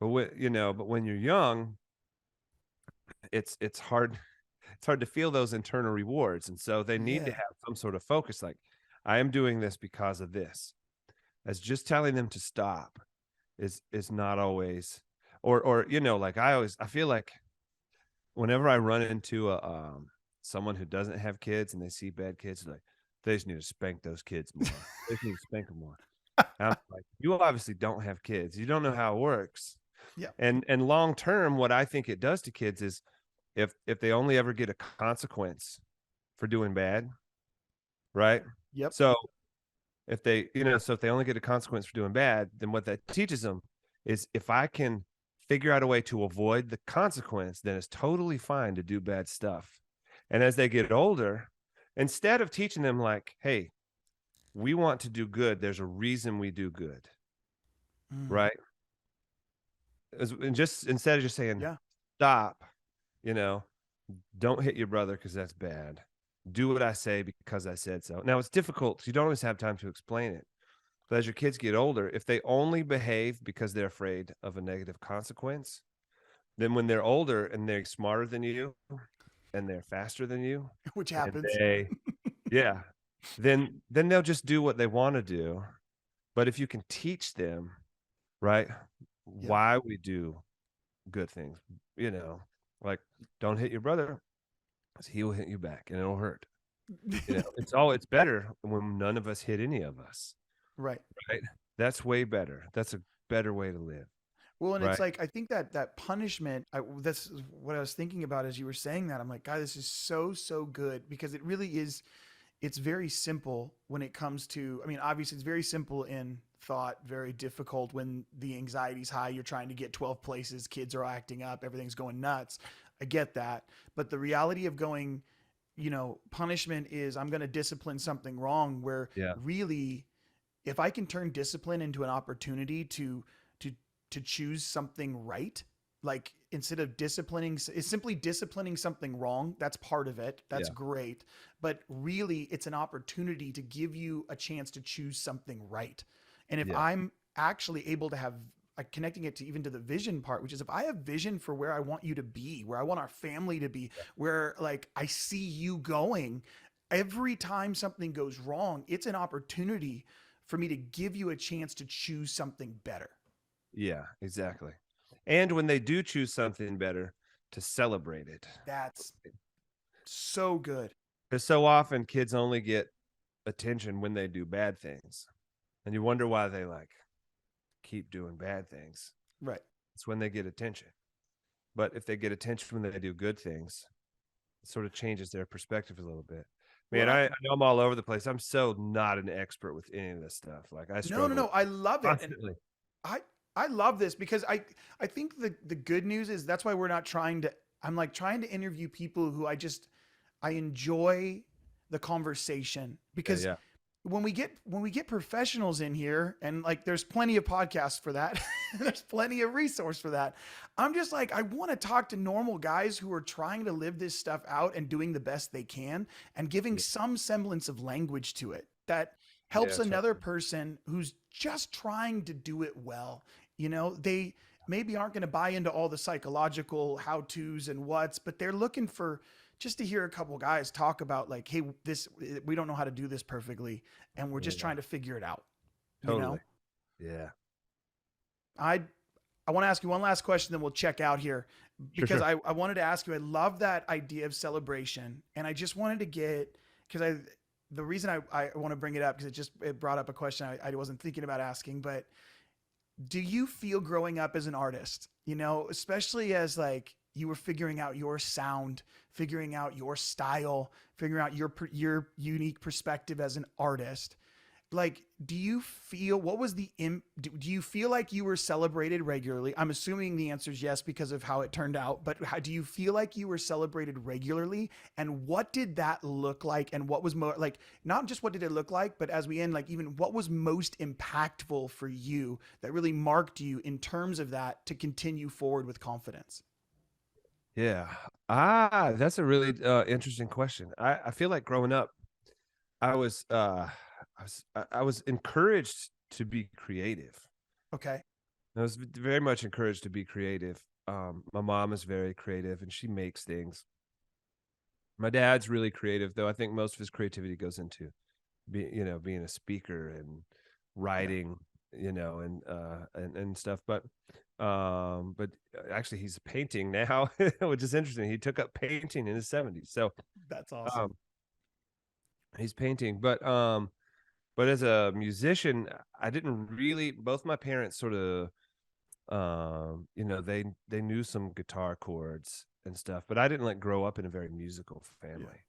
when you're young, it's hard to feel those internal rewards, and so they need to have some sort of focus, like, I am doing this because of this. As just telling them to stop is not always, or like I feel like whenever I run into someone who doesn't have kids and they see bad kids, like, they just need to spank those kids more. They just need to spank them more. And I'm like, you obviously don't have kids. You don't know how it works. Yeah. And long term, what I think it does to kids is if they only ever get a consequence for doing bad, right? Yep. So if they only get a consequence for doing bad, then what that teaches them is if I can figure out a way to avoid the consequence, then it's totally fine to do bad stuff. And as they get older, instead of teaching them like, hey, we want to do good, there's a reason we do good, right? And just instead of just saying, stop, don't hit your brother because that's bad. Do what I say because I said so. Now, it's difficult because you don't always have time to explain it. But as your kids get older, if they only behave because they're afraid of a negative consequence, then when they're older and they're smarter than you and they're faster than you, Which happens. then they'll just do what they want to do But if you can teach them, right, Yeah. why we do good things, you know, like don't hit your brother, 'cause he will hit you back and it'll hurt. You know, it's better when none of us hit any of us, Right. right? That's way better. That's a better way to live, Well, and it's right? like I think that punishment. That's what I was thinking about as you were saying that. I'm like, God, this is so good because it really is. It's very simple when it comes to. I mean, obviously, it's very simple in thought, very difficult when the anxiety's high. You're trying to get 12 places, kids are acting up, everything's going nuts. I get that, but the reality of going, punishment is I'm going to discipline something wrong. Where Yeah, really, if I can turn discipline into an opportunity to to choose something right, like instead of disciplining, it's simply disciplining something wrong. That's part of it. That's yeah, great. But really, it's an opportunity to give you a chance to choose something right. And if yeah, I'm actually able to have, like, connecting it to even to the vision part, which is if I have vision for where I want you to be, where I want our family to be, where like I see you going, every time something goes wrong, it's an opportunity for me to give you a chance to choose something better. yeah, exactly. And when they do choose something better, to celebrate it. That's so good. Because so often kids only get attention when they do bad things. And you wonder why they like keep doing bad things. Right. It's when they get attention. But if they get attention when they do good things, it sort of changes their perspective a little bit. Man, Well, I know I'm all over the place. I'm so not an expert with any of this stuff. Like I no, no, struggle no. I love it. And constantly. I I love this because I think the good news is that's why we're not trying to. I'm like trying to interview people who I enjoy the conversation Yeah, because yeah, when we get professionals in here, and like there's plenty of podcasts for that. There's plenty of resource for that. I'm just like I want to talk to normal guys who are trying to live this stuff out and doing the best they can and giving yeah, some semblance of language to it that helps yeah, another totally. person who's just trying to do it well. They maybe aren't going to buy into all the psychological how to's and what's, but they're looking for just to hear a couple guys talk about like, hey, this, we don't know how to do this perfectly, and we're just Yeah, trying to figure it out. You totally. know, Yeah. I I want to ask you one last question, then we'll check out here Sure, because sure. I wanted to ask you. I love that idea of celebration, and I just wanted to get because the reason I want to bring it up because it brought up a question I wasn't thinking about asking, but do you feel growing up as an artist, especially as like you were figuring out your sound, figuring out your style, figuring out your unique perspective as an artist, like do you feel what was do you feel like you were celebrated regularly? I'm assuming the answer is yes because of how it turned out, but do you feel like you were celebrated regularly, and what did that look like, and what was like not just what did it look like, but as we end, like even what was most impactful for you that really marked you in terms of that to continue forward with confidence? Yeah. That's a really interesting question. I feel like growing up, I was I was encouraged to be creative. Okay. I was very much encouraged to be creative. My mom is very creative and she makes things. My dad's really creative, though. I think most of his creativity goes into being a speaker and Yeah. writing, and stuff. But actually he's painting now, which is interesting. He took up painting in his 70s. So That's awesome. um he's painting, but as a musician, I didn't really. Both my parents sort of, they knew some guitar chords and stuff, but I didn't like grow up in a very musical Yeah. family.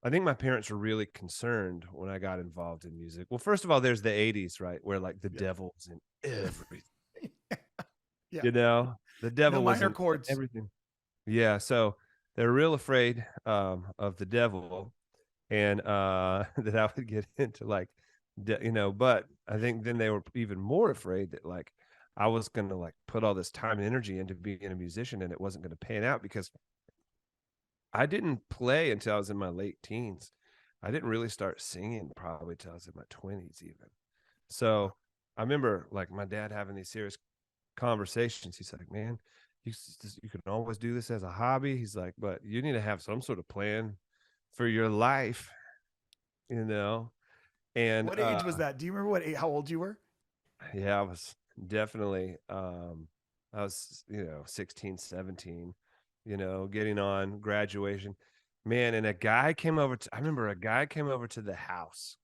I think my parents were really concerned when I got involved in music. Well, first of all, there's the 80s, right? Where like the Yeah. devil was in everything, Yeah. you know, the No devil was minor in chords. everything. Yeah. So they're real afraid of the devil, and that I would get into like, but I think then they were even more afraid that like I was going to like put all this time and energy into being a musician and it wasn't going to pan out because I didn't play until I was in my late teens. I didn't really start singing probably till I was in my 20s even. Wow. So I remember like my dad having these serious conversations. He's like, man, you can always do this as a hobby. He's like, but you need to have some sort of plan for your life, you know. And What age was that? Do you remember how old you were? Yeah, I was definitely I was, 16, 17, getting on graduation. Man, and a guy came over to I remember a guy came over to the house.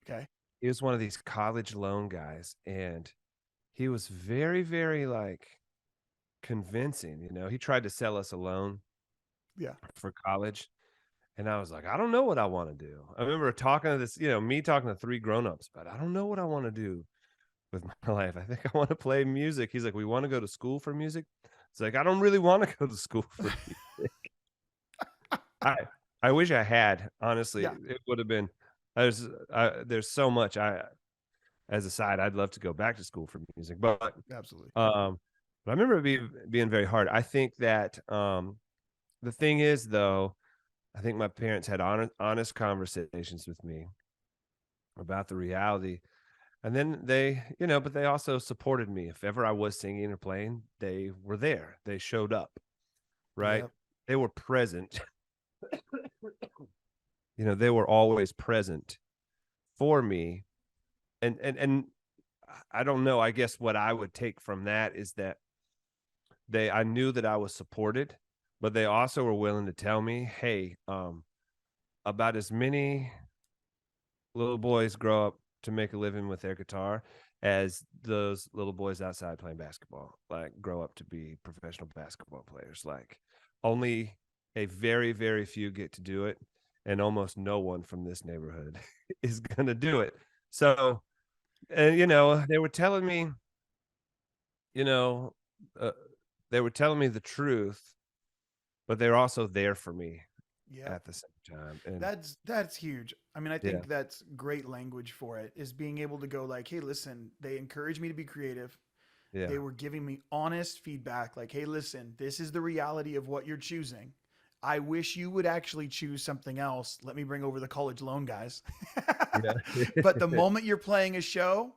Okay. He was one of these college loan guys, and he was very, very like convincing. He tried to sell us a loan Yeah. for college. And I was like, I don't know what I want to do. I remember talking to this, me talking to three grown-ups, but I don't know what I want to do with my life. I think I want to play music. He's like, we want to go to school for music. It's like, I don't really want to go to school for music. I I wish I had, honestly. Yeah. It would have been there's so much as a side, I'd love to go back to school for music. Absolutely. But I remember it being very hard. I think that the thing is though, I think my parents had honest conversations with me about the reality. And then but they also supported me. If ever I was singing or playing, they were there. They showed up, right? Yeah. They were present. They were always present for me. And I don't know, I guess what I would take from that is that I knew that I was supported, but they also were willing to tell me, hey, about as many little boys grow up to make a living with their guitar as those little boys outside playing basketball, like grow up to be professional basketball players. Like only a very, very few get to do it, and almost no one from this neighborhood is going to do it. So, and they were telling me, you know, uh, they were telling me the truth, but they're also there for me Yeah. at the same time. And That's huge. I mean, I yeah, think that's great language for it, is being able to go like, hey, listen, they encourage me to be creative. yeah, They were giving me honest feedback like, hey, listen, this is the reality of what you're choosing. I wish you would actually choose something else. Let me bring over the college loan guys. yeah, But the moment you're playing a show,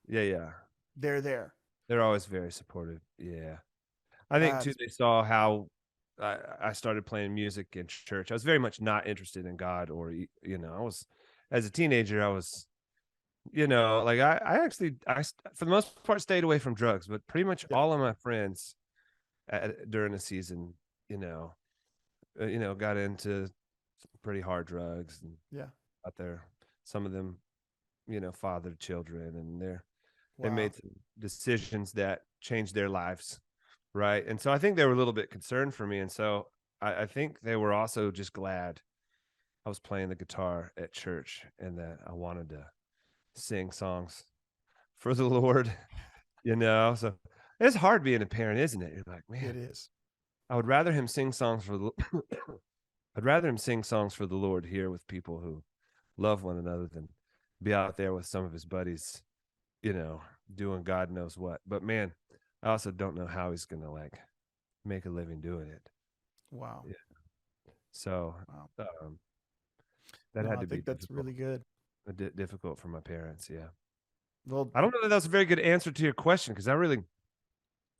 yeah, yeah. they're there. They're always very supportive. Yeah. I think too, That's they saw how I started playing music in church. I was very much not interested in God I was, as a teenager, I was, like I actually, for the most part stayed away from drugs, but pretty much yeah, all of my friends during the season, you know, got into some pretty hard drugs and yeah. out there, some of them, fathered children, and they Wow. made some decisions that changed their lives. Right. And so I think they were a little bit concerned for me. And so I think they were also just glad I was playing the guitar at church and that I wanted to sing songs for the Lord, So it's hard being a parent, isn't it? You're like, It man, is. I would rather him sing songs for the I'd rather him sing songs for the Lord here with people who love one another than be out there with some of his buddies, doing God knows what. But man, I also don't know how he's gonna like make a living doing it. Wow. Yeah. So Wow. um, that No, had I to be think that's difficult, really good. difficult for my parents. Yeah. Well, I don't know that that's a very good answer to your question because I really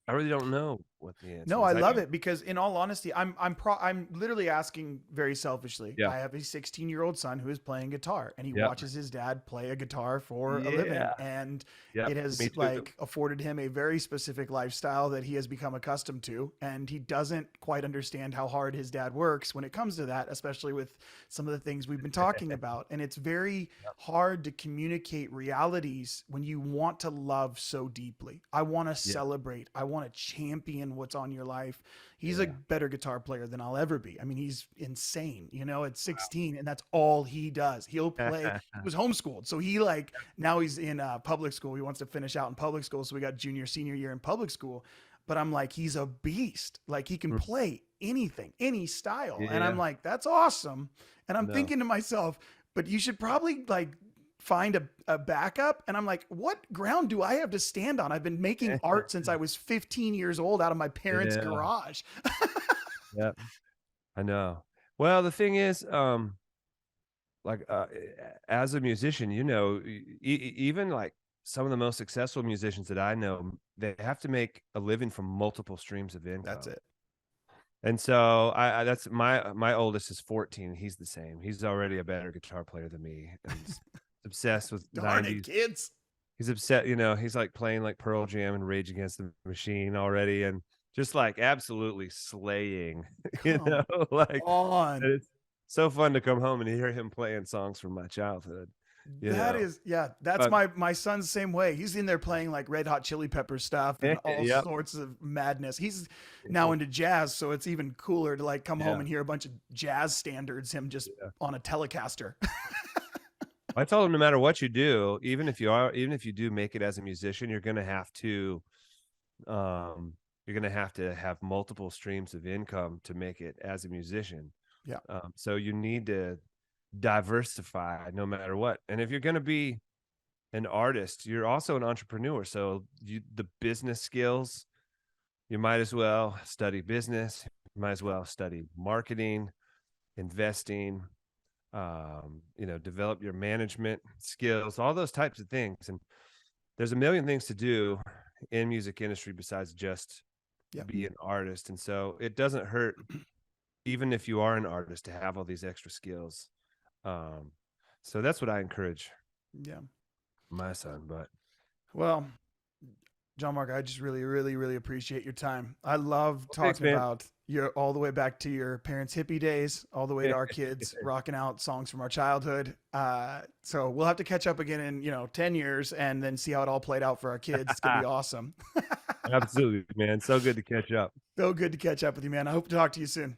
don't know what the answer no, is. I I love do. it because in all honesty, I'm literally asking very selfishly. Yeah. I have a 16-year-old son who is playing guitar and he Yeah. watches his dad play a guitar for a living, Yeah. and Yeah. it Me has too. like afforded him a very specific lifestyle that he has become accustomed to, and he doesn't quite understand how hard his dad works when it comes to that, especially with some of the things we've been talking about. And it's very hard to communicate realities when you want to love so deeply. I want to Yeah. celebrate. I want to champion what's on your life. He's a Yeah. better guitar player than I'll ever be. I mean, he's insane, at 16, and that's all he does. He'll play. He was homeschooled. So he like, now he's in public school. He wants to finish out in public school. So we got junior, senior year in public school. But I'm like, he's a beast. Like he can Mm. play anything, any style. And I'm Yeah. like, that's awesome. And I'm No. thinking to myself, but you should probably like find a backup. And I'm like, what ground do I have to stand on? I've been making art since I was 15 years old out of my parents' Yeah. garage. Yeah. I know. Well, the thing is, like as a musician, even like some of the most successful musicians that I know, they have to make a living from multiple streams of That's income. it. And so I that's my oldest is 14. He's the same. He's already a better guitar player than me and obsessed with Darn it, 90s. kids. he's upset, he's like playing like Pearl Jam and Rage Against the Machine already, and just like absolutely slaying, Come like on. it's so fun to come home and hear him playing songs from my childhood. That's But my son's same way. He's in there playing like Red Hot Chili Pepper stuff and all yep. sorts of madness. He's now into jazz, so it's even cooler to like come home Yeah. and hear a bunch of jazz standards, him just on a Telecaster. I told him no matter what you do, even if you do make it as a musician, you're gonna have to have multiple streams of income to make it as a musician. Yeah. So you need to diversify no matter what. And if you're going to be an artist, you're also an entrepreneur. So the business skills, you might as well study business. You might as well study marketing, investing, develop your management skills, all those types of things. And there's a million things to do in music industry besides just be an artist. And so it doesn't hurt, even if you are an artist, to have all these extra skills. So that's what I encourage my son. But well, John Mark, I just really, really, really appreciate your time. I love talking about your all the way back to your parents' hippie days, all the way to our kids rocking out songs from our childhood. So we'll have to catch up again in 10 years and then see how it all played out for our kids. It's gonna be awesome. Absolutely, man. So good to catch up. So good to catch up with you, man. I hope to talk to you soon.